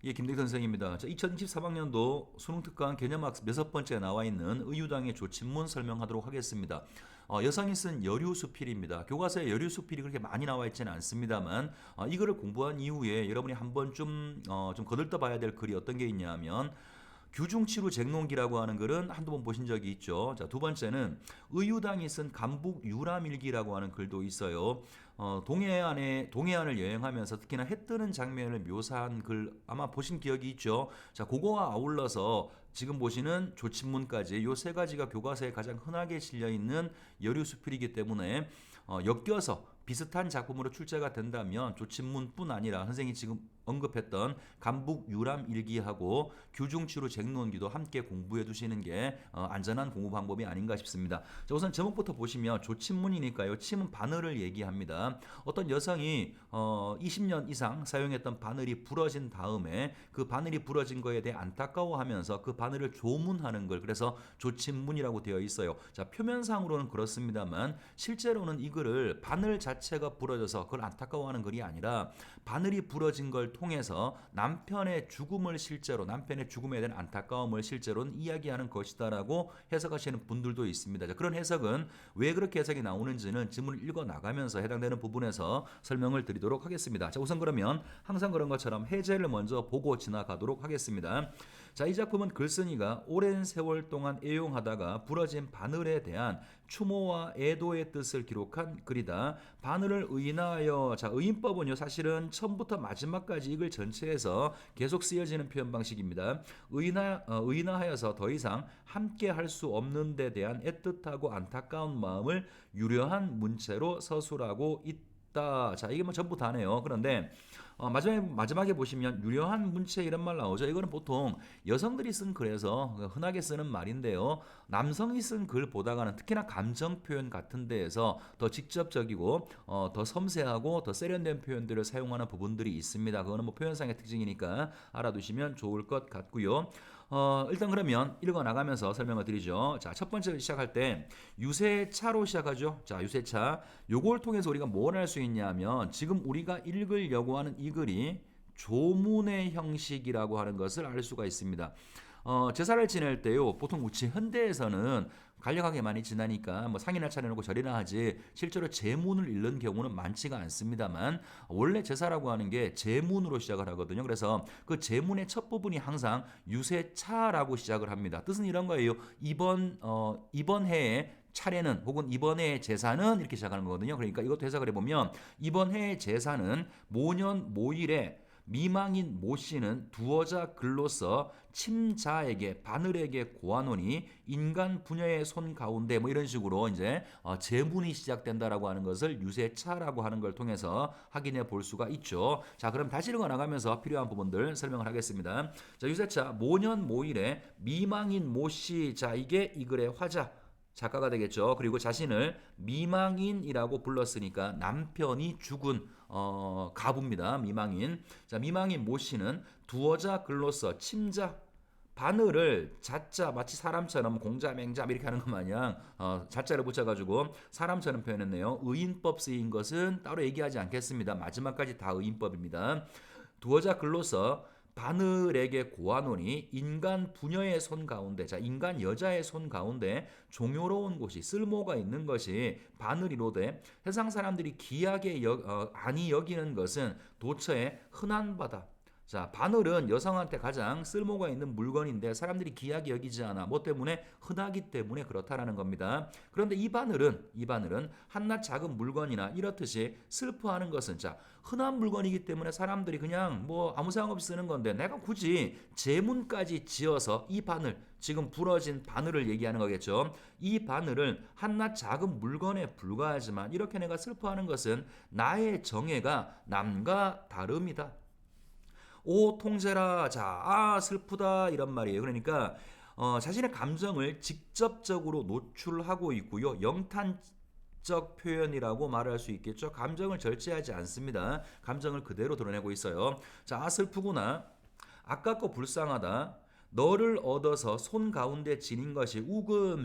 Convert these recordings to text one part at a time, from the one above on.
예, 김대기 선생입니다. 자, 2023학년도 수능특강 개념학 6번째 나와 있는 의유당의 조친문 설명하도록 하겠습니다. 여성이 쓴 여류수필입니다. 교과서에 여류수필이 그렇게 많이 나와 있지는 않습니다만 이거를 공부한 이후에 여러분이 한번 좀 거들떠 봐야 될 글이 어떤 게 있냐면 규중치루 쟁론기라고 하는 글은 한두 번 보신 적이 있죠. 자, 두 번째는 의유당이 쓴 감북 유람일기라고 하는 글도 있어요. 동해안을 여행하면서 특히나 해 뜨는 장면을 묘사한 글 아마 보신 기억이 있죠. 자, 그거와 아울러서 지금 보시는 조친문까지 요 세 가지가 교과서에 가장 흔하게 실려 있는 여류 수필이기 때문에 엮여서 비슷한 작품으로 출제가 된다면 조친문뿐 아니라 선생님이 지금 언급했던 감북 유람 일기하고 규중치루 쟁론기도 함께 공부해 두시는 게 안전한 공부 방법이 아닌가 싶습니다. 자, 우선 제목부터 보시면 조친문이니까요. 침은 바늘을 얘기합니다. 어떤 여성이 20년 이상 사용했던 바늘이 부러진 다음에 그 바늘이 부러진 거에 대해 안타까워하면서 그 바늘을 조문하는 걸 그래서 조친문이라고 되어 있어요. 자, 표면상으로는 그렇습니다만 실제로는 이 글을 바늘 자체가 부러져서 그걸 안타까워하는 글이 아니라 바늘이 부러진 걸 통해서 남편의 죽음에 대한 안타까움을 실제로는 이야기하는 것이다라고 해석하시는 분들도 있습니다. 자, 그런 해석은 왜 그렇게 해석이 나오는지는 지문을 읽어 나가면서 해당되는 부분에서 설명을 드리도록 하겠습니다. 자, 우선 그러면 항상 그런 것처럼 해제를 먼저 보고 지나가도록 하겠습니다. 자, 이 작품은 글쓴이가 오랜 세월 동안 애용하다가 부러진 바늘에 대한 추모와 애도의 뜻을 기록한 글이다. 바늘을 의인하여, 자, 의인법은요 사실은 처음부터 마지막까지 이 글 전체에서 계속 쓰여지는 표현 방식입니다. 의인하여서 더 이상 함께 할 수 없는 데 대한 애틋하고 안타까운 마음을 유려한 문체로 서술하고 있다. 자, 이게 뭐 전부 다네요. 그런데 마지막에 보시면 유려한 문체 이런 말 나오죠. 이거는 보통 여성들이 쓴 글에서 흔하게 쓰는 말인데요. 남성이 쓴 글 보다가는 특히나 감정 표현 같은 데에서 더 직접적이고 더 섬세하고 더 세련된 표현들을 사용하는 부분들이 있습니다. 그거는 뭐 표현상의 특징이니까 알아두시면 좋을 것 같고요. 일단 그러면 읽어 나가면서 설명을 드리죠. 자, 첫 번째 시작할 때 유세차로 시작하죠. 자, 유세차. 요걸 통해서 우리가 뭘 할 수 있냐면 지금 우리가 읽으려고 하는 이 글이 조문의 형식이라고 하는 것을 알 수가 있습니다. 제사를 지낼 때요, 보통 우치 현대에서는 간략하게 많이 지나니까 뭐 상이나 차려놓고 절이나 하지 실제로 제문을 읽는 경우는 많지가 않습니다만 원래 제사라고 하는 게 제문으로 시작을 하거든요. 그래서 그 제문의 첫 부분이 항상 유세차라고 시작을 합니다. 뜻은 이런 거예요. 이번 해에 차례는 혹은 이번 해의 제사는 이렇게 시작하는 거거든요. 그러니까 이것도 해석을 해보면 이번 해의 제사는 모년 모일에 미망인 모 씨는 두어자 글로서 침자에게 바늘에게 고하노니 인간 부녀의 손 가운데 뭐 이런 식으로 이제 제문이 시작된다라고 하는 것을 유세차라고 하는 걸 통해서 확인해 볼 수가 있죠. 자, 그럼 다시 읽어 나가면서 필요한 부분들 설명을 하겠습니다. 자, 유세차 모년 모일에 미망인 모 씨, 자, 이게 이 글의 화자 작가가 되겠죠. 그리고 자신을 미망인이라고 불렀으니까 남편이 죽은 가부입니다. 미망인. 자, 미망인 모 씨는 두어자 글로서 침자 바늘을 자자 마치 사람처럼 공자 맹자 이렇게 하는 것 마냥 자자를 붙여가지고 사람처럼 표현했네요. 의인법 쓰인 것은 따로 얘기하지 않겠습니다. 마지막까지 다 의인법입니다. 두어자 글로서 바늘에게 고하노니 인간 부녀의 손 가운데, 자, 인간 여자의 손 가운데 종요로운 곳이 쓸모가 있는 것이 바늘이로되 세상 사람들이 귀하게 아니 여기는 것은 도처에 흔한 바다. 자, 바늘은 여성한테 가장 쓸모가 있는 물건인데 사람들이 귀하게 여기지 않아. 뭐 때문에? 흔하기 때문에 그렇다라는 겁니다. 그런데 이 바늘은 한낱 작은 물건이나 이렇듯이 슬퍼하는 것은 자, 흔한 물건이기 때문에 사람들이 그냥 뭐 아무 생각 없이 쓰는 건데 내가 굳이 제문까지 지어서 이 바늘, 지금 부러진 바늘을 얘기하는 거겠죠. 이 바늘을 한낱 작은 물건에 불과하지만 이렇게 내가 슬퍼하는 것은 나의 정예가 남과 다름이다. 오 통제라 자 슬프다 이런 말이에요. 그러니까 자신의 감정을 직접적으로 노출하고 있고요. 영탄적 표현이라고 말할 수 있겠죠. 감정을 절제하지 않습니다. 감정을 그대로 드러내고 있어요. 자, 슬프구나. 아깝고 불쌍하다. 너를 얻어서 손 가운데 지닌 것이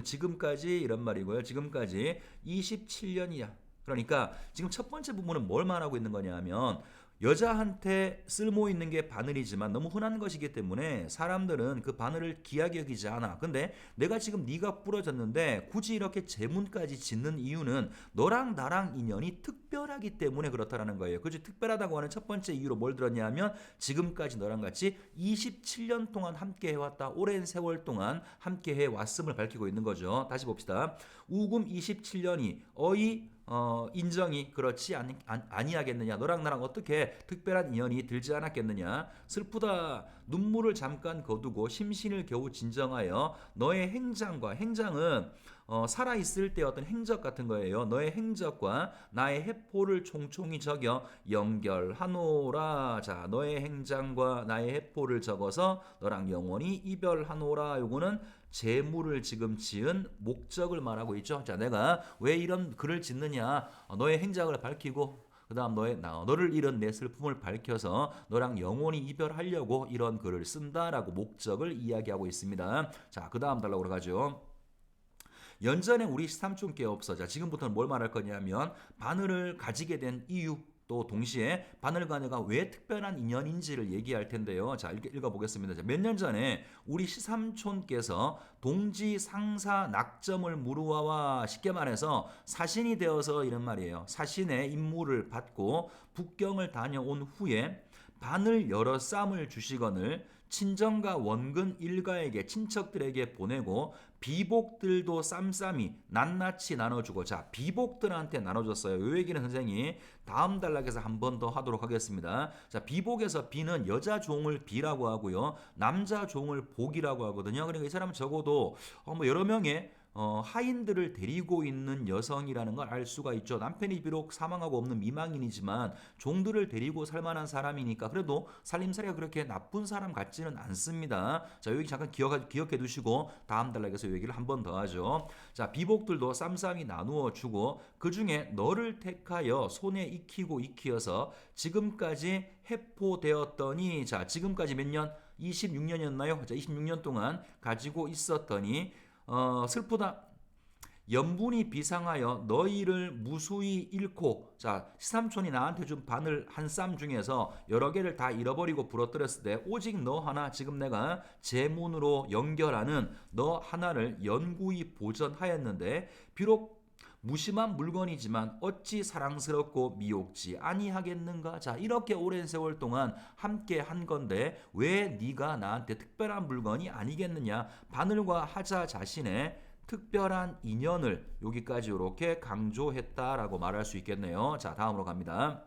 지금까지 이런 말이고요. 지금까지 27년이야. 그러니까 지금 첫 번째 부분은 뭘 말하고 있는 거냐면 여자한테 쓸모 있는 게 바늘이지만 너무 흔한 것이기 때문에 사람들은 그 바늘을 귀하게 여기지 않아. 근데 내가 지금 네가 부러졌는데 굳이 이렇게 제문까지 짓는 이유는 너랑 나랑 인연이 특별하기 때문에 그렇다라는 거예요. 그지? 특별하다고 하는 첫 번째 이유로 뭘 들었냐면 지금까지 너랑 같이 27년 동안 함께 해왔다. 오랜 세월 동안 함께 해왔음을 밝히고 있는 거죠. 다시 봅시다. 우금 27년이 인정이 그렇지 아니하겠느냐. 너랑 나랑 어떻게 특별한 인연이 들지 않았겠느냐. 슬프다. 눈물을 잠깐 거두고 심신을 겨우 진정하여 너의 행장은 살아있을 때 어떤 행적 같은 거예요. 너의 행적과 나의 해포를 총총히 적여 연결하노라. 자, 너의 행장과 나의 해포를 적어서 너랑 영원히 이별하노라. 요거는 재물을 지금 지은 목적을 말하고 있죠. 자, 내가 왜 이런 글을 짓느냐. 너의 행적을 밝히고 그 다음 너를 잃은 내 슬픔을 밝혀서 너랑 영원히 이별하려고 이런 글을 쓴다라고 목적을 이야기하고 있습니다. 자, 그 다음 달라고 그러가죠. 연전에 우리 삼촌께 없어. 자, 지금부터는 뭘 말할 거냐면 바늘을 가지게 된 이유, 또 동시에 바늘과 내가 왜 특별한 인연인지를 얘기할 텐데요. 자, 읽어보겠습니다. 몇 년 전에 우리 시삼촌께서 동지 상사 낙점을 무르와와 쉽게 말해서 사신이 되어서 이런 말이에요. 사신의 임무를 받고 북경을 다녀온 후에 바늘 여러 쌈을 주시거늘 친정과 원근 일가에게 친척들에게 보내고 비복들도 쌈쌈이 낱낱이 나눠주고. 자, 비복들한테 나눠줬어요. 이 얘기는 선생님이 다음 단락에서 한 번 더 하도록 하겠습니다. 자, 비복에서 비는 여자 종을 비라고 하고요, 남자 종을 복이라고 하거든요. 그러니까 이 사람은 적어도 뭐 여러 명의 하인들을 데리고 있는 여성이라는 걸 알 수가 있죠. 남편이 비록 사망하고 없는 미망인이지만 종들을 데리고 살만한 사람이니까 그래도 살림살이가 그렇게 나쁜 사람 같지는 않습니다. 자, 여기 잠깐 기억해 두시고 다음 단락에서 이 얘기를 한 번 더 하죠. 자, 비복들도 쌈쌈이 나누어 주고 그 중에 너를 택하여 손에 익히어서 지금까지 해포되었더니. 자, 지금까지 몇 년? 26년이었나요? 자, 26년 동안 가지고 있었더니 슬프다. 연분이 비상하여 너희를 무수히 잃고. 자, 시삼촌이 나한테 준 바늘 한 쌈 중에서 여러 개를 다 잃어버리고 부러뜨렸을 때 오직 너 하나, 지금 내가 제문으로 연결하는 너 하나를 연구히 보전하였는데 비록 무심한 물건이지만 어찌 사랑스럽고 미혹지 아니하겠는가. 자, 이렇게 오랜 세월 동안 함께 한 건데 왜 네가 나한테 특별한 물건이 아니겠느냐. 바늘과 하자 자신의 특별한 인연을 여기까지 이렇게 강조했다라고 말할 수 있겠네요. 자, 다음으로 갑니다.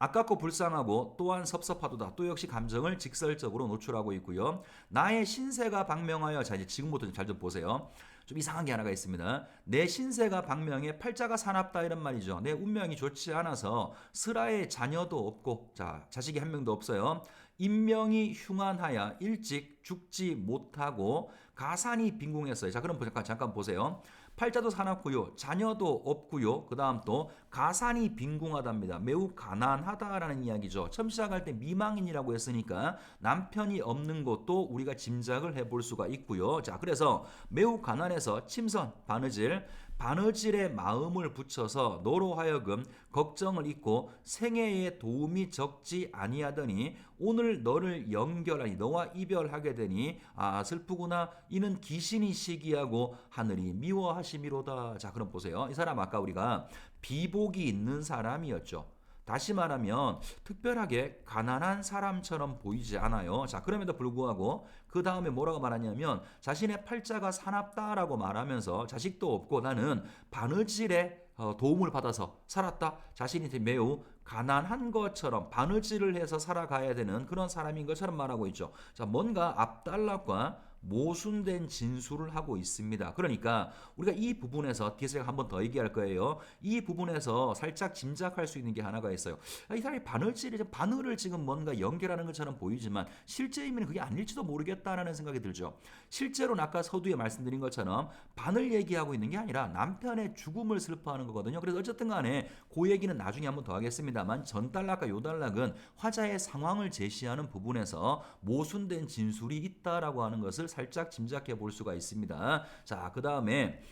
아깝고 불쌍하고 또한 섭섭하도다. 또 역시 감정을 직설적으로 노출하고 있고요. 나의 신세가 방명하여. 자, 이제 지금부터 잘 좀 보세요. 좀 이상한 게 하나가 있습니다. 내 신세가 방명에 팔자가 사납다 이런 말이죠. 내 운명이 좋지 않아서 슬아의 자녀도 없고, 자, 자식이 한 명도 없어요. 인명이 흉한하여 일찍 죽지 못하고 가산이 빈궁했어요. 자, 그럼 잠깐 보세요. 팔자도 사납고요, 자녀도 없고요, 그 다음 또 가산이 빈궁하답니다. 매우 가난하다라는 이야기죠. 처음 시작할 때 미망인이라고 했으니까 남편이 없는 것도 우리가 짐작을 해볼 수가 있고요. 자, 그래서 매우 가난해서 침선, 바느질에 마음을 붙여서 너로 하여금 걱정을 잊고 생애에 도움이 적지 아니하더니 오늘 너를 연결하니 너와 이별하게 되니 슬프구나. 이는 귀신이 시기하고 하늘이 미워하심이로다. 자, 그럼 보세요. 이 사람 아까 우리가 비복이 있는 사람이었죠. 다시 말하면 특별하게 가난한 사람처럼 보이지 않아요. 자, 그럼에도 불구하고 그 다음에 뭐라고 말하냐면 자신의 팔자가 사납다라고 말하면서 자식도 없고 나는 바느질에 도움을 받아서 살았다. 자신이 매우 가난한 것처럼 바느질을 해서 살아가야 되는 그런 사람인 것처럼 말하고 있죠. 자, 뭔가 앞단락과 모순된 진술을 하고 있습니다. 그러니까 우리가 이 부분에서 뒤에서 한 번 더 얘기할 거예요. 이 부분에서 살짝 짐작할 수 있는 게 하나가 있어요. 이 사람이 바늘을 지금 뭔가 연결하는 것처럼 보이지만 실제 의미는 그게 아닐지도 모르겠다라는 생각이 들죠. 실제로는 아까 서두에 말씀드린 것처럼 바늘 얘기하고 있는 게 아니라 남편의 죽음을 슬퍼하는 거거든요. 그래서 어쨌든 간에 그 얘기는 나중에 한 번 더 하겠습니다만 전단락과 요단락은 화자의 상황을 제시하는 부분에서 모순된 진술이 있다라고 하는 것을 살짝 짐작해 볼 수가 있습니다. 자, 그 다음에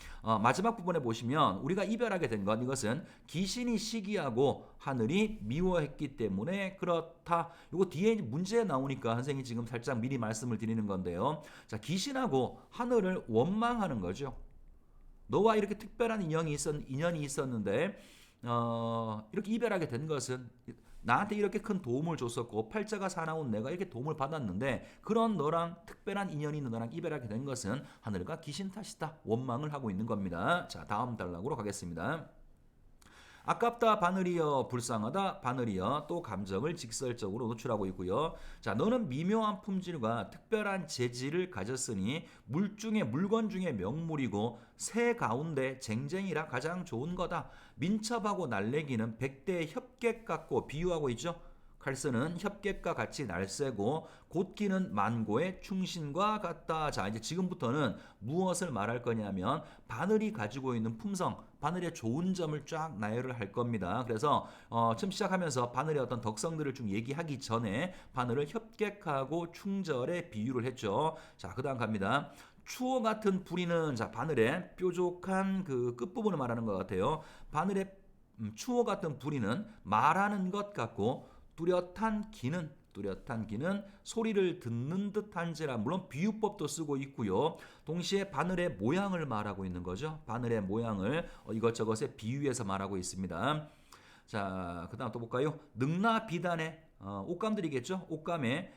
마지막 부분에 보시면 우리가 이별하게 된 것, 이것은 귀신이 시기하고 하늘이 미워했기 때문에 그렇다. 이거 뒤에 문제 나오니까 선생님이 지금 살짝 미리 말씀을 드리는 건데요. 자, 귀신하고 하늘을 원망하는 거죠. 너와 이렇게 특별한 인연이 있었는데 이렇게 이별하게 된 것은 나한테 이렇게 큰 도움을 줬었고 팔자가 사나운 내가 이렇게 도움을 받았는데 그런 너랑 특별한 인연이 있는 너랑 이별하게 된 것은 하늘과 귀신 탓이다. 원망을 하고 있는 겁니다. 자, 다음 단락으로 가겠습니다. 아깝다 바늘이여, 불쌍하다 바늘이여, 또 감정을 직설적으로 노출하고 있고요. 자, 너는 미묘한 품질과 특별한 재질을 가졌으니 물건 중에 명물이고 새 가운데 쟁쟁이라 가장 좋은 거다. 민첩하고 날래기는 백대의 협객 같고 비유하고 있죠. 칼쓰는 협객과 같이 날쌔고 곧기는 만고의 충신과 같다. 자, 이제 지금부터는 무엇을 말할 거냐면 바늘이 가지고 있는 품성, 바늘의 좋은 점을 쫙 나열을 할 겁니다. 그래서 처음 시작하면서 바늘의 어떤 덕성들을 좀 얘기하기 전에 바늘을 협객하고 충절에 비유를 했죠. 자, 그다음 갑니다. 추호 같은 부리는, 자, 바늘의 뾰족한 그 끝부분을 말하는 것 같아요. 바늘의 추호 같은 부리는 말하는 것 같고 뚜렷한 기는 소리를 듣는 듯한지라. 물론 비유법도 쓰고 있고요. 동시에 바늘의 모양을 말하고 있는 거죠. 바늘의 모양을 이것저것에 비유해서 말하고 있습니다. 자, 그다음 또 볼까요? 능나 비단의 옷감들이겠죠. 옷감에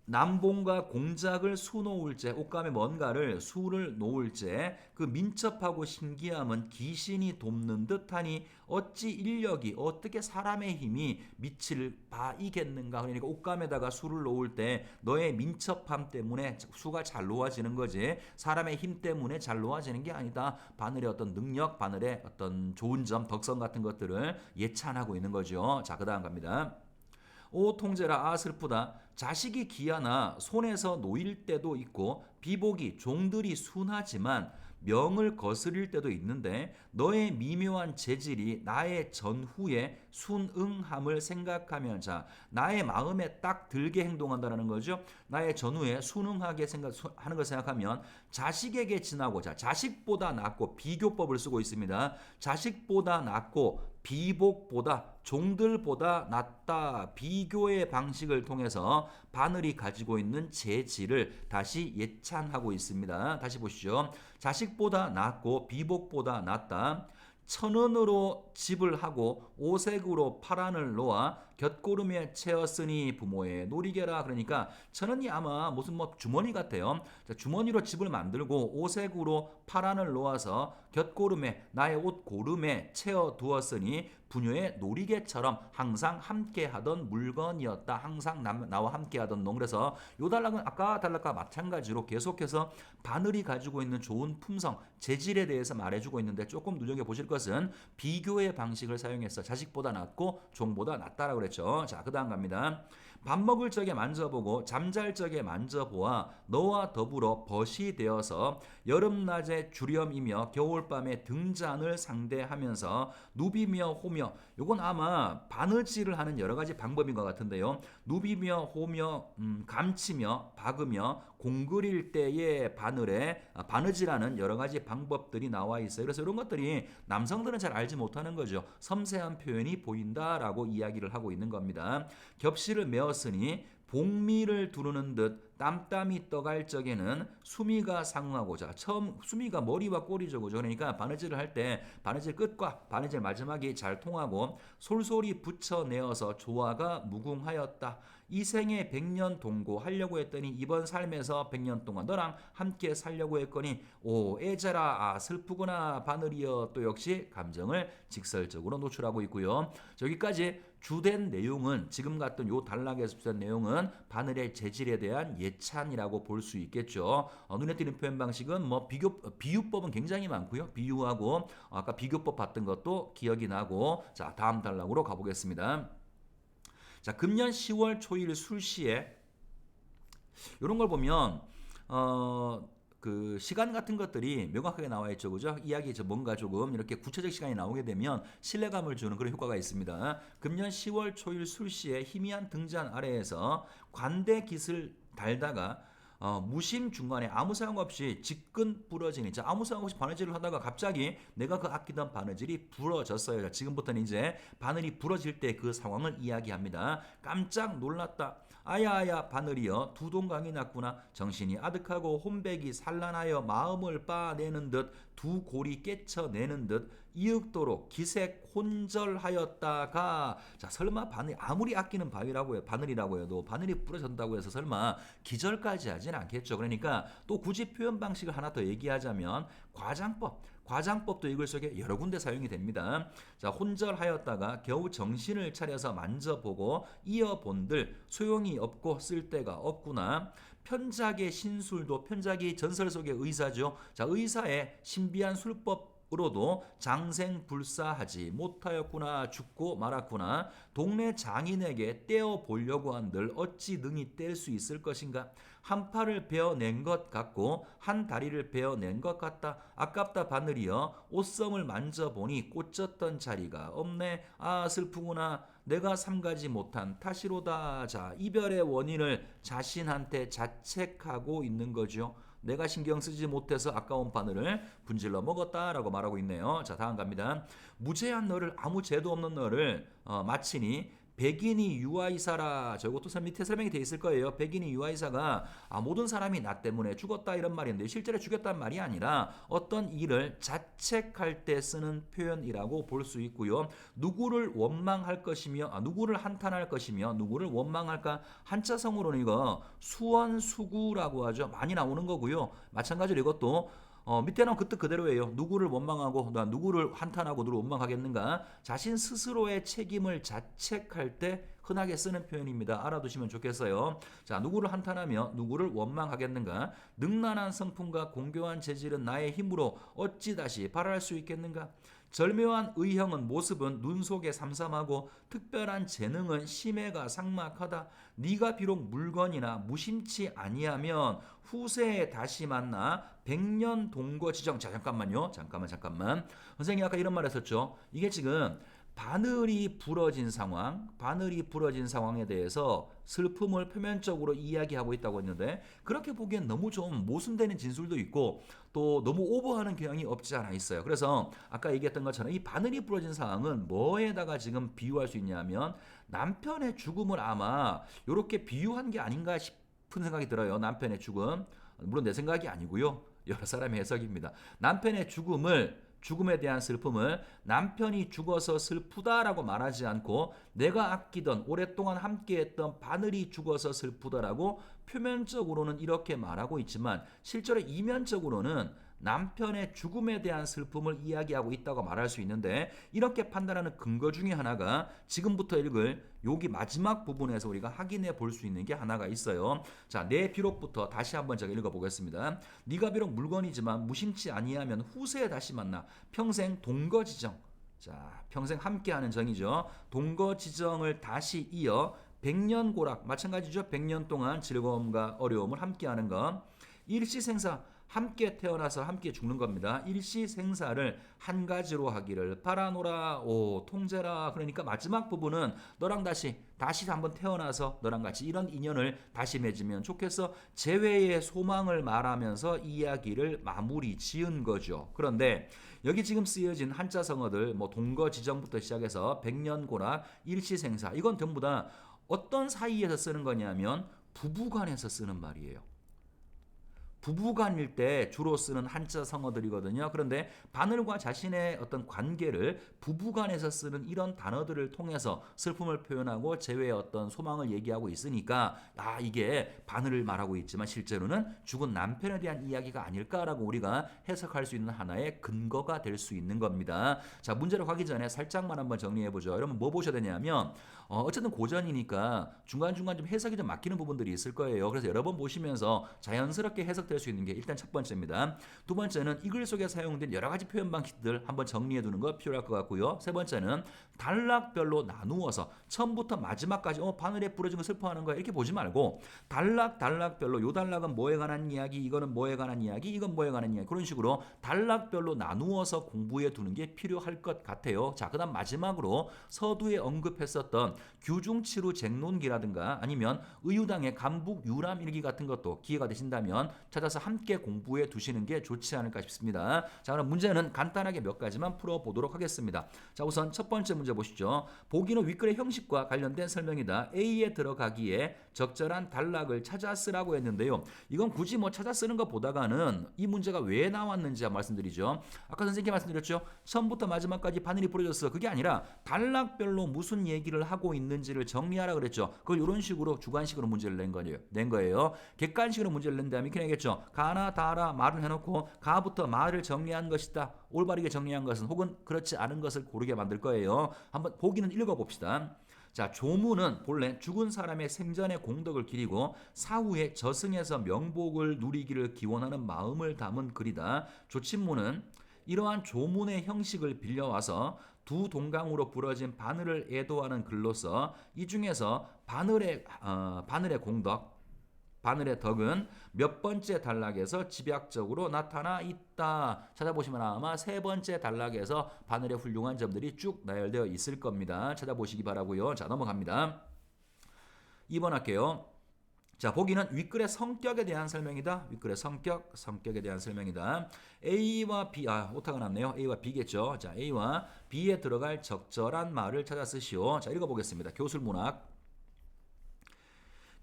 남봉과 공작을 수놓을 제, 옷감에 뭔가를 수를 놓을 제, 그 민첩하고 신기함은 귀신이 돕는 듯하니 어찌 인력이, 어떻게 사람의 힘이 미칠 바이겠는가. 그러니까 옷감에다가 수를 놓을 때 너의 민첩함 때문에 수가 잘 놓아지는 거지, 사람의 힘 때문에 잘 놓아지는 게 아니다. 바늘의 어떤 능력, 바늘의 어떤 좋은 점, 덕성 같은 것들을 예찬하고 있는 거죠. 자, 그 다음 갑니다. 오 통제라, 아 슬프다. 자식이 귀하나 손에서 놓일 때도 있고 비복이 종들이 순하지만 명을 거스릴 때도 있는데 너의 미묘한 재질이 나의 전후의 순응함을 생각하면, 자, 나의 마음에 딱 들게 행동한다는 거죠. 나의 전후에 순응하게 하는 걸 생각하면 자식에게 지나고, 자, 자식보다 낫고 비교법을 쓰고 있습니다. 자식보다 낫고 비복보다, 종들보다 낫다. 비교의 방식을 통해서 바늘이 가지고 있는 재질을 다시 예찬하고 있습니다. 다시 보시죠. 자식보다 낫고 비복보다 낫다. 천원으로 집을 하고 오색으로 파란을 놓아 곁고름에 채었으니 부모의 놀이개라. 그러니까 천원이 아마 무슨 주머니 같아요. 자, 주머니로 집을 만들고 오색으로 파란을 놓아서 곁고름에, 나의 옷 고름에 채워 두었으니 부녀의 놀이개처럼 항상 함께하던 물건이었다. 항상 나와 함께하던 놈. 그래서 요 단락은 아까 단락과 마찬가지로 계속해서 바늘이 가지고 있는 좋은 품성, 재질에 대해서 말해주고 있는데 조금 눈여겨보실 것은 비교의 방식을 사용해서 자식보다 낫고 종보다 낫다라고 그랬죠. 자, 그 다음 갑니다. 밥 먹을 적에 만져보고 잠잘 적에 만져보아 너와 더불어 벗이 되어서 여름낮에 주렴이며 겨울밤에 등잔을 상대하면서 누비며 호며. 요건 아마 바느질을 하는 여러 가지 방법인 것 같은데요. 누비며 호며, 감치며 박으며 공그릴 때의 바느질하는 여러 가지 방법들이 나와 있어요. 그래서 이런 것들이 남성들은 잘 알지 못하는 거죠. 섬세한 표현이 보인다라고 이야기를 하고 있는 겁니다. 겹실을 메었으니 복미를 두르는 듯 땀땀이 떠갈 적에는 수미가 상응하고자. 처음 수미가 머리와 꼬리죠, 그죠? 그러니까 바느질을 할 때 바느질 끝과 바느질 마지막이 잘 통하고 솔솔이 붙여내어서 조화가 무궁하였다. 이 생에 100년 동거하려고 했더니 이번 삶에서 100년 동안 너랑 함께 살려고 했거니 오 애자라, 아 슬프구나 바늘이여. 또 역시 감정을 직설적으로 노출하고 있고요. 여기까지 주된 내용은, 지금 같은 요 단락에서 주된 내용은 바늘의 재질에 대한 예찬이라고 볼 수 있겠죠. 눈에 띄는 표현 방식은 비유법은 굉장히 많고요. 비유하고 아까 비교법 봤던 것도 기억이 나고. 자, 다음 단락으로 가보겠습니다. 자, 금년 10월 초일 술시에 이런 걸 보면 그 시간 같은 것들이 명확하게 나와 있죠, 그죠? 이야기 뭔가 조금 이렇게 구체적 시간이 나오게 되면 신뢰감을 주는 그런 효과가 있습니다. 금년 10월 초일 술시에 희미한 등잔 아래에서 관대 깃을 달다가 무심 중간에 아무 생각 없이 지끈 부러지는, 자, 아무 생각 없이 바느질을 하다가 갑자기 내가 그 아끼던 바느질이 부러졌어요. 자, 지금부터는 이제 바늘이 부러질 때 그 상황을 이야기합니다. 깜짝 놀랐다. 아야아야 바늘이여 두 동강이 났구나. 정신이 아득하고 혼백이 산란하여 마음을 빠내는 듯 두 골이 깨쳐내는 듯 이윽도록 기색 혼절하였다가, 자, 설마 바늘 아무리 아끼는 바늘이라고 해도 바늘이 부러졌다고 해서 설마 기절까지 하진 않겠죠. 그러니까 또 굳이 표현 방식을 하나 더 얘기하자면 과장법도 이글 속에 여러 군데 사용이 됩니다. 자, 혼절하였다가 겨우 정신을 차려서 만져보고 이어본들 소용이 없고 쓸데가 없구나. 편작의 신술도, 편작이 전설 속의 의사죠. 자, 의사의 신비한 술법으로도 장생불사하지 못하였구나. 죽고 말았구나. 동네 장인에게 떼어 보려고 한들 어찌 능히 뗄 수 있을 것인가. 한 팔을 베어낸 것 같고 한 다리를 베어낸 것 같다. 아깝다 바늘이여 옷섬을 만져보니 꽂혔던 자리가 없네. 아 슬프구나. 내가 삼가지 못한 탓이로다. 자, 이별의 원인을 자신한테 자책하고 있는 거죠. 내가 신경 쓰지 못해서 아까운 바늘을 분질러 먹었다라고 말하고 있네요. 자, 다음 갑니다. 무죄한 너를, 아무 죄도 없는 너를 마치니 백인이 유아이사라. 저것도 밑에 설명이 돼 있을 거예요. 백인이 유아이사가 모든 사람이 나 때문에 죽었다 이런 말인데 실제로 죽였단 말이 아니라 어떤 일을 자책할 때 쓰는 표현이라고 볼 수 있고요. 누구를 원망할 것이며 누구를 한탄할 것이며 누구를 원망할까. 한자성으로는 이거 수원수구라고 하죠. 많이 나오는 거고요. 마찬가지로 이것도 밑에는 그 뜻 그대로예요. 누구를 원망하고 누구를 한탄하고 누구를 원망하겠는가. 자신 스스로의 책임을 자책할 때 흔하게 쓰는 표현입니다. 알아두시면 좋겠어요. 자, 누구를 한탄하며 누구를 원망하겠는가. 능란한 성품과 공교한 재질은 나의 힘으로 어찌 다시 발할 수 있겠는가. 절묘한 의형은 모습은 눈 속에 삼삼하고 특별한 재능은 심해가 삭막하다. 네가 비록 물건이나 무심치 아니하면 후세에 다시 만나 백년 동거지정. 자, 잠깐만요. 잠깐만. 선생님이 아까 이런 말 했었죠. 이게 지금 바늘이 부러진 상황에 대해서 슬픔을 표면적으로 이야기하고 있다고 했는데, 그렇게 보기엔 너무 좀 모순되는 진술도 있고 또 너무 오버하는 경향이 없지 않아 있어요. 그래서 아까 얘기했던 것처럼 이 바늘이 부러진 상황은 뭐에다가 지금 비유할 수 있냐면 남편의 죽음을 아마 이렇게 비유한 게 아닌가 싶은 생각이 들어요. 남편의 죽음, 물론 내 생각이 아니고요. 여러 사람의 해석입니다. 남편의 죽음에 대한 슬픔을 남편이 죽어서 슬프다라고 말하지 않고 내가 아끼던 오랫동안 함께했던 바늘이 죽어서 슬프다라고 표면적으로는 이렇게 말하고 있지만 실제로 이면적으로는 남편의 죽음에 대한 슬픔을 이야기하고 있다고 말할 수 있는데, 이렇게 판단하는 근거 중에 하나가 지금부터 읽을 여기 마지막 부분에서 우리가 확인해 볼 수 있는 게 하나가 있어요. 자, 내 비록부터 다시 한번 제가 읽어보겠습니다. 네가 비록 물건이지만 무심치 아니하면 후세에 다시 만나 평생 동거지정. 자, 평생 함께하는 정이죠. 동거지정을 다시 이어 백년고락, 마찬가지죠. 100년 동안 즐거움과 어려움을 함께하는 것. 일시생사, 함께 태어나서 함께 죽는 겁니다. 일시생사를 한 가지로 하기를 바라노라. 오, 통제라. 그러니까 마지막 부분은 너랑 다시 한번 태어나서 너랑 같이 이런 인연을 다시 맺으면 좋겠어. 재회의 소망을 말하면서 이야기를 마무리 지은 거죠. 그런데 여기 지금 쓰여진 한자 성어들, 동거지정부터 시작해서 백년고락, 일시생사, 이건 전부 다 어떤 사이에서 쓰는 거냐면 부부간에서 쓰는 말이에요. 부부간일 때 주로 쓰는 한자 성어들이거든요. 그런데 바늘과 자신의 어떤 관계를 부부간에서 쓰는 이런 단어들을 통해서 슬픔을 표현하고 재회의 어떤 소망을 얘기하고 있으니까 이게 바늘을 말하고 있지만 실제로는 죽은 남편에 대한 이야기가 아닐까라고 우리가 해석할 수 있는 하나의 근거가 될 수 있는 겁니다. 자, 문제를 가기 전에 살짝만 한번 정리해보죠. 여러분 뭐 보셔야 되냐면 어쨌든 고전이니까 중간중간 좀 해석이 좀 막히는 부분들이 있을 거예요. 그래서 여러 번 보시면서 자연스럽게 해석될 수 있는 게 일단 첫 번째입니다. 두 번째는 이 글 속에 사용된 여러 가지 표현 방식들 한번 정리해 두는 거 필요할 것 같고요. 세 번째는 단락별로 나누어서 처음부터 마지막까지 바늘에 부러진 거 슬퍼하는 거야 이렇게 보지 말고 단락별로 요 단락은 뭐에 관한 이야기, 이거는 뭐에 관한 이야기, 이건 뭐에 관한 이야기, 그런 식으로 단락별로 나누어서 공부해 두는 게 필요할 것 같아요. 자, 그다음 마지막으로 서두에 언급했었던 규중치루 쟁론기라든가 아니면 의유당의 간북 유람 일기 같은 것도 기회가 되신다면 찾아서 함께 공부해 두시는 게 좋지 않을까 싶습니다. 자, 그럼 문제는 간단하게 몇 가지만 풀어보도록 하겠습니다. 자, 우선 첫 번째 문제 보시죠. 보기는 윗글의 형식과 관련된 설명이다. A에 들어가기에 적절한 단락을 찾아 쓰라고 했는데요. 이건 굳이 뭐 찾아 쓰는 것보다가는 이 문제가 왜 나왔는지 말씀드리죠. 아까 선생님께 말씀드렸죠. 처음부터 마지막까지 바늘이 부러졌어. 그게 아니라 단락별로 무슨 얘기를 하고 있는지를 정리하라 그랬죠. 그걸 이런 식으로 주관식으로 문제를 낸 거예요. 객관식으로 문제를 낸 다음에 이렇게 내겠죠. 가나 다라 말을 해놓고 가부터 말을 정리한 것이다. 올바르게 정리한 것은 혹은 그렇지 않은 것을 고르게 만들 거예요. 한번 보기는 읽어봅시다. 자, 조문은 본래 죽은 사람의 생전의 공덕을 기리고 사후에 저승에서 명복을 누리기를 기원하는 마음을 담은 글이다. 조친문은 이러한 조문의 형식을 빌려와서 두 동강으로 부러진 바늘을 애도하는 글로서 이 중에서 바늘의 공덕, 바늘의 덕은 몇 번째 단락에서 집약적으로 나타나 있다. 찾아보시면 아마 세 번째 단락에서 바늘의 훌륭한 점들이 쭉 나열되어 있을 겁니다. 찾아보시기 바라고요. 자, 넘어갑니다. 2번 할게요. 자, 보기는 윗글의 성격에 대한 설명이다. 윗글의 성격에 대한 설명이다. A와 B, 오타가 났네요. A와 B겠죠. 자, A와 B에 들어갈 적절한 말을 찾아 쓰시오. 자, 읽어보겠습니다. 교술문학.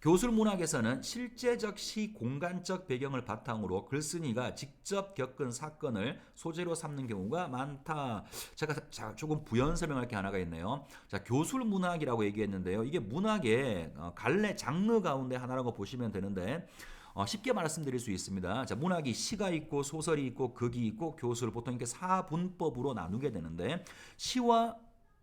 교술문학에서는 실제적 시 공간적 배경을 바탕으로 글쓴이가 직접 겪은 사건을 소재로 삼는 경우가 많다. 제가 조금 부연 설명할 게 하나가 있네요. 자, 교술문학이라고 얘기했는데요. 이게 문학의 갈래 장르 가운데 하나라고 보시면 되는데 쉽게 말씀드릴 수 있습니다. 자, 문학이 시가 있고 소설이 있고 극이 있고 교술 보통 이렇게 사분법으로 나누게 되는데 시와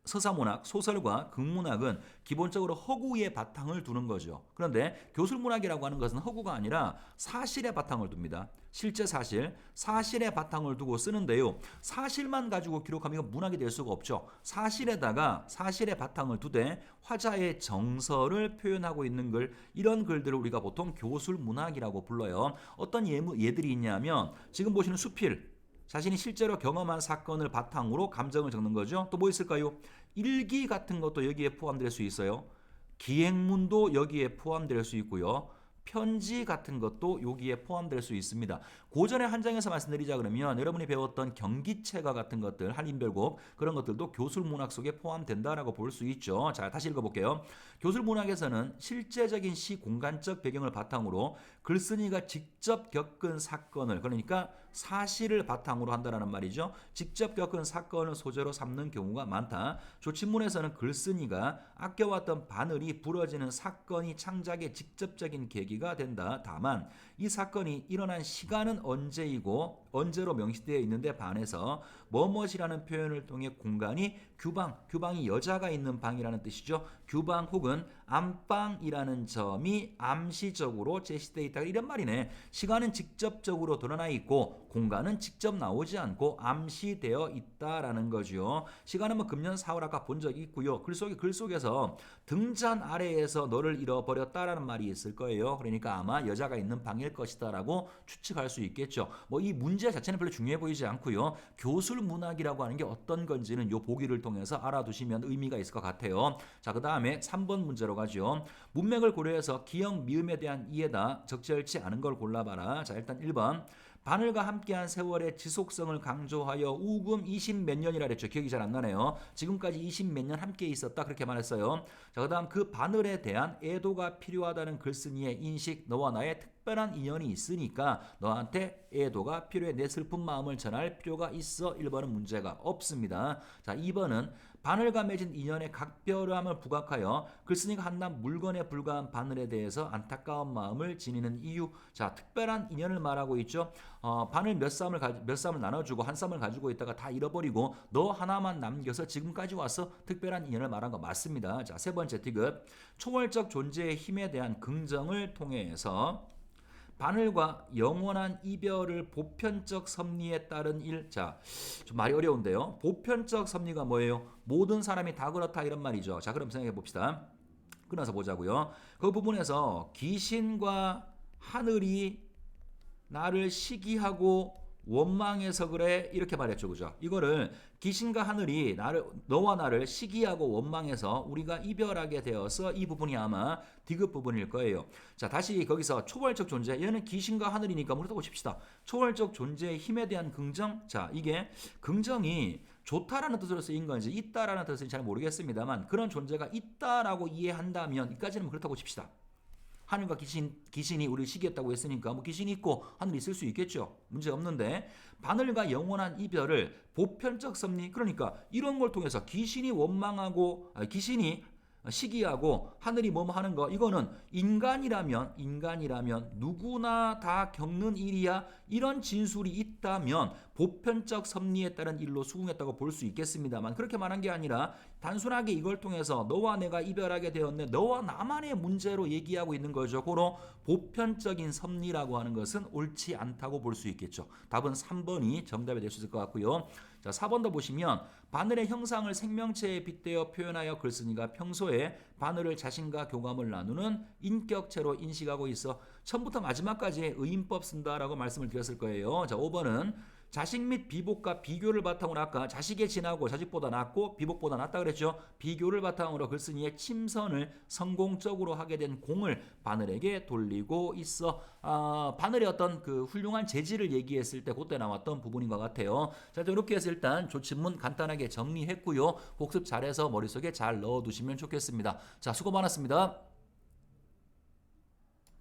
서사문학, 소설과 극문학은 기본적으로 허구의 바탕을 두는 거죠. 그런데 교술문학이라고 하는 것은 허구가 아니라 사실의 바탕을 둡니다. 실제 사실의 바탕을 두고 쓰는데요. 사실만 가지고 기록하면 이건 문학이 될 수가 없죠. 사실에다가 사실의 바탕을 두되 화자의 정서를 표현하고 있는 글, 이런 글들을 우리가 보통 교술문학이라고 불러요. 어떤 예들이 있냐면 지금 보시는 수필, 자신이 실제로 경험한 사건을 바탕으로 감정을 적는 거죠. 또 뭐 있을까요? 일기 같은 것도 여기에 포함될 수 있어요. 기행문도 여기에 포함될 수 있고요. 편지 같은 것도 여기에 포함될 수 있습니다. 고전의 한 장에서 말씀드리자 그러면 여러분이 배웠던 경기체가 같은 것들, 한인별곡 그런 것들도 교술문학 속에 포함된다라고 볼 수 있죠. 자, 다시 읽어볼게요. 교술문학에서는 실제적인 시 공간적 배경을 바탕으로 글쓴이가 직접 겪은 사건을, 그러니까 사실을 바탕으로 한다는 말이죠. 직접 겪은 사건을 소재로 삼는 경우가 많다. 조친문에서는 글쓴이가 아껴왔던 바늘이 부러지는 사건이 창작의 직접적인 계기가 된다. 다만 이 사건이 일어난 시간은 언제이고 언제로 명시되어 있는데 반해서 뭐뭇이라는 표현을 통해 공간이 규방이 여자가 있는 방이라는 뜻이죠. 규방 혹은 안방이라는 점이 암시적으로 제시되어 있다. 이런 말이네. 시간은 직접적으로 드러나 있고 공간은 직접 나오지 않고 암시되어 있다라는 거죠. 시간은 뭐 금년 4월 아까 본 적이 있고요. 글 속에서 등잔 아래에서 너를 잃어버렸다라는 말이 있을 거예요. 그러니까 아마 여자가 있는 방일 것이다라고 추측할 수 있겠죠. 뭐 이 문제 자체는 별로 중요해 보이지 않고요. 교술문학이라고 하는 게 어떤 건지는 요 보기를 통해서 알아두시면 의미가 있을 것 같아요. 자, 그 다음에 3번 문제로 가죠. 문맥을 고려해서 기역, 미음에 대한 이해다 적절치 않은 걸 골라봐라. 자, 일단 1번. 바늘과 함께한 세월의 지속성을 강조하여 우금 20 몇 년이라 그랬죠. 기억이 잘 안 나네요. 지금까지 20 몇 년 함께 있었다 그렇게 말했어요. 자, 그다음 그 바늘에 대한 애도가 필요하다는 글쓴이의 인식, 너와 나의 특별한 인연이 있으니까 너한테 애도가 필요해. 내 슬픈 마음을 전할 필요가 있어. 1번은 문제가 없습니다. 자, 2번은 바늘과 맺은 인연의 각별함을 부각하여 글쓴이가 한낱 물건에 불과한 바늘에 대해서 안타까운 마음을 지니는 이유. 자, 특별한 인연을 말하고 있죠. 바늘 몇 쌈을 나눠주고 한 쌈을 가지고 있다가 다 잃어버리고 너 하나만 남겨서 지금까지 와서 특별한 인연을 말한 거 맞습니다. 자, 세 번째 티귿. 초월적 존재의 힘에 대한 긍정을 통해서 바늘과 영원한 이별을 보편적 섭리에 따른 일. 자, 좀 말이 어려운데요. 보편적 섭리가 뭐예요? 모든 사람이 다 그렇다 이런 말이죠. 자, 그럼 생각해 봅시다. 끊어서 보자고요. 그 부분에서 귀신과 하늘이 나를 시기하고 원망해서 그래 이렇게 말했죠. 그죠? 이거를 귀신과 하늘이 너와 나를 시기하고 원망해서 우리가 이별하게 되어서 이 부분이 아마 디귿 부분일 거예요. 자, 다시 거기서 초월적 존재, 얘는 귀신과 하늘이니까 그렇다고 칩시다. 초월적 존재의 힘에 대한 긍정. 자, 이게 긍정이 좋다라는 뜻으로 쓰인 건지 있다라는 뜻은 잘 모르겠습니다만 그런 존재가 있다라고 이해한다면 이까지는 그렇다고 칩시다. 하늘과 귀신이 우리를 시기했다고 했으니까 뭐 귀신이 있고 하늘이 있을 수 있겠죠. 문제 없는데 바늘과 영원한 이별을 보편적 섭리, 그러니까 이런 걸 통해서 귀신이 원망하고 귀신이 시기하고 하늘이 뭐뭐 하는 거, 이거는 인간이라면 누구나 다 겪는 일이야. 이런 진술이 있다면 보편적 섭리에 따른 일로 수긍했다고 볼 수 있겠습니다만 그렇게 말한 게 아니라 단순하게 이걸 통해서 너와 내가 이별하게 되었네, 너와 나만의 문제로 얘기하고 있는 거죠. 고로 보편적인 섭리라고 하는 것은 옳지 않다고 볼 수 있겠죠. 답은 3번이 정답이 될 수 있을 것 같고요. 자, 4번도 보시면 바늘의 형상을 생명체에 빗대어 표현하여 글쓴이가 평소에 바늘을 자신과 교감을 나누는 인격체로 인식하고 있어. 처음부터 마지막까지 의인법 쓴다라고 말씀을 드렸을 거예요. 자, 5번은 자식 및 비복과 비교를 바탕으로, 아까 자식에 진하고 자식보다 낫고 비복보다 낫다 그랬죠. 비교를 바탕으로 글쓴이의 침선을 성공적으로 하게 된 공을 바늘에게 돌리고 있어. 바늘의 어떤 그 훌륭한 재질을 얘기했을 때 그때 나왔던 부분인 것 같아요. 자, 이렇게 해서 일단 조친문 간단하게 정리했고요. 복습 잘해서 머릿속에 잘 넣어두시면 좋겠습니다. 자, 수고 많았습니다.